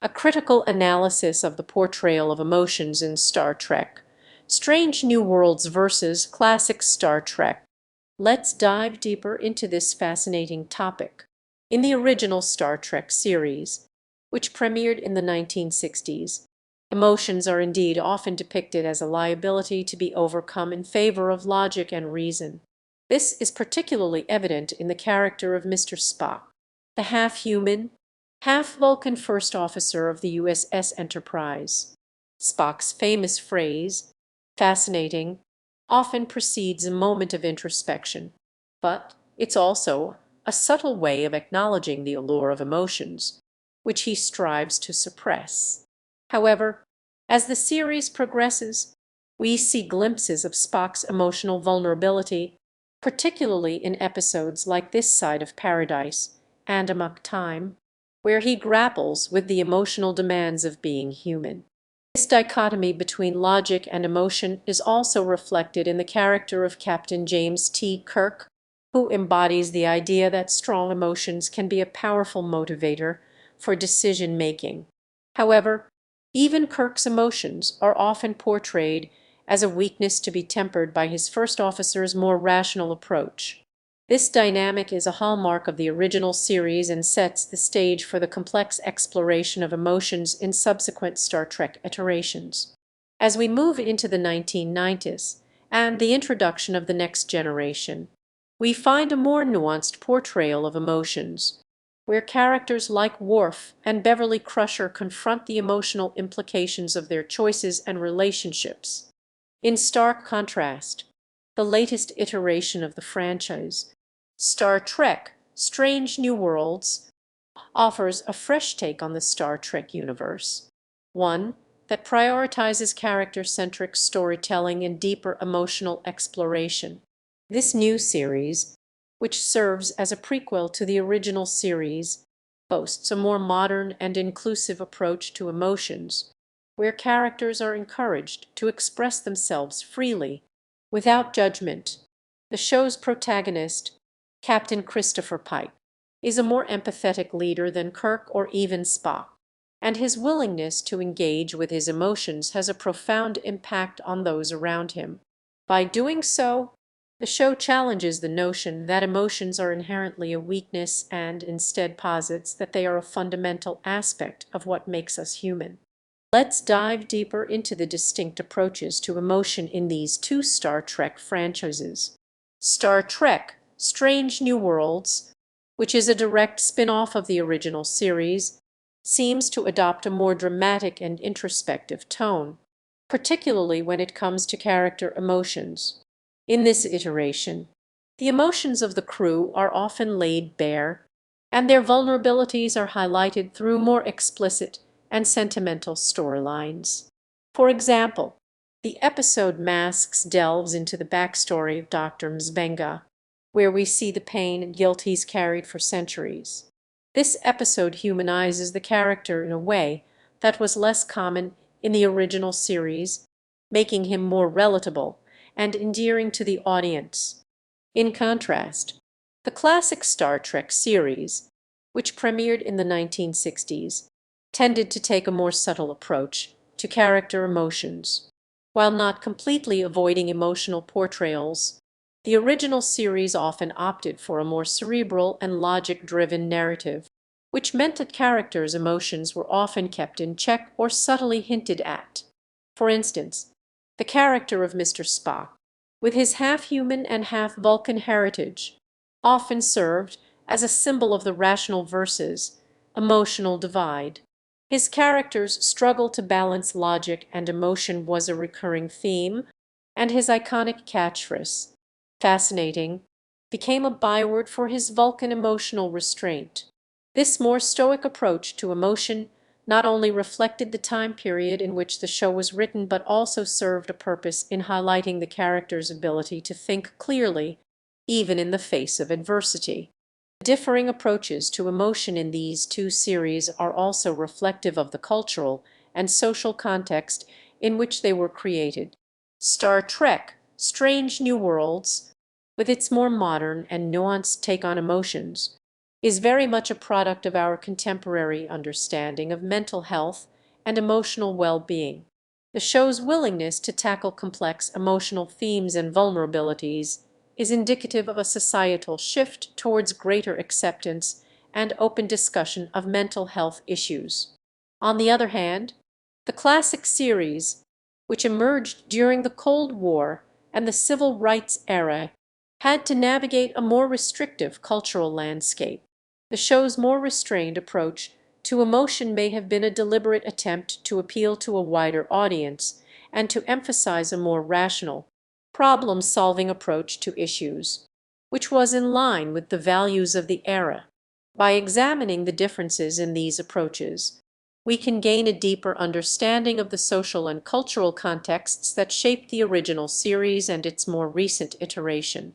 A critical analysis of the portrayal of emotions in Star Trek. Strange New Worlds versus classic Star Trek. Let's dive deeper into this fascinating topic. In the original Star Trek series, which premiered in the 1960s, emotions are indeed often depicted as a liability to be overcome in favor of logic and reason. This is particularly evident in the character of Mr. Spock, the half-human, half-Vulcan first officer of the USS Enterprise. Spock's famous phrase, "fascinating," often precedes a moment of introspection, but it's also a subtle way of acknowledging the allure of emotions, which he strives to suppress. However, as the series progresses, we see glimpses of Spock's emotional vulnerability, particularly in episodes like This Side of Paradise and Amok Time, where he grapples with the emotional demands of being human. This dichotomy between logic and emotion is also reflected in the character of Captain James T. Kirk, who embodies the idea that strong emotions can be a powerful motivator for decision-making. However, even Kirk's emotions are often portrayed as a weakness to be tempered by his first officer's more rational approach. This dynamic is a hallmark of the original series and sets the stage for the complex exploration of emotions in subsequent Star Trek iterations. As we move into the 1990s and the introduction of the Next Generation, we find a more nuanced portrayal of emotions, where characters like Worf and Beverly Crusher confront the emotional implications of their choices and relationships. In stark contrast, the latest iteration of the franchise, Star Trek: Strange New Worlds, offers a fresh take on the Star Trek universe, one that prioritizes character-centric storytelling and deeper emotional exploration. This new series, which serves as a prequel to the original series, boasts a more modern and inclusive approach to emotions, where characters are encouraged to express themselves freely, without judgment. The show's protagonist, Captain Christopher Pike, is a more empathetic leader than Kirk or even Spock, and his willingness to engage with his emotions has a profound impact on those around him. By doing so, the show challenges the notion that emotions are inherently a weakness and instead posits that they are a fundamental aspect of what makes us human. Let's dive deeper into the distinct approaches to emotion in these two Star Trek franchises. Star Trek: Strange New Worlds, which is a direct spin-off of the original series, seems to adopt a more dramatic and introspective tone, particularly when it comes to character emotions. In this iteration, the emotions of the crew are often laid bare, and their vulnerabilities are highlighted through more explicit and sentimental storylines. For example, the episode Masks delves into the backstory of Dr. Mzbenga, where we see the pain and guilt he's carried for centuries. This episode humanizes the character in a way that was less common in the original series, making him more relatable and endearing to the audience. In contrast, the classic Star Trek series, which premiered in the 1960s, tended to take a more subtle approach to character emotions. While not completely avoiding emotional portrayals, the original series often opted for a more cerebral and logic-driven narrative, which meant that characters' emotions were often kept in check or subtly hinted at. For instance, the character of Mr. Spock, with his half-human and half-Vulcan heritage, often served as a symbol of the rational versus emotional divide. His character's struggle to balance logic and emotion was a recurring theme, and his iconic catchphrase, "fascinating," became a byword for his Vulcan emotional restraint. This more stoic approach to emotion not only reflected the time period in which the show was written, but also served a purpose in highlighting the character's ability to think clearly, even in the face of adversity. Differing approaches to emotion in these two series are also reflective of the cultural and social context in which they were created. Star Trek: Strange New Worlds, with its more modern and nuanced take on emotions, is very much a product of our contemporary understanding of mental health and emotional well-being. The show's willingness to tackle complex emotional themes and vulnerabilities is indicative of a societal shift towards greater acceptance and open discussion of mental health issues. On the other hand, the classic series, which emerged during the Cold War and the Civil Rights era, had to navigate a more restrictive cultural landscape. The show's more restrained approach to emotion may have been a deliberate attempt to appeal to a wider audience and to emphasize a more rational, problem-solving approach to issues, which was in line with the values of the era. By examining the differences in these approaches, we can gain a deeper understanding of the social and cultural contexts that shaped the original series and its more recent iteration.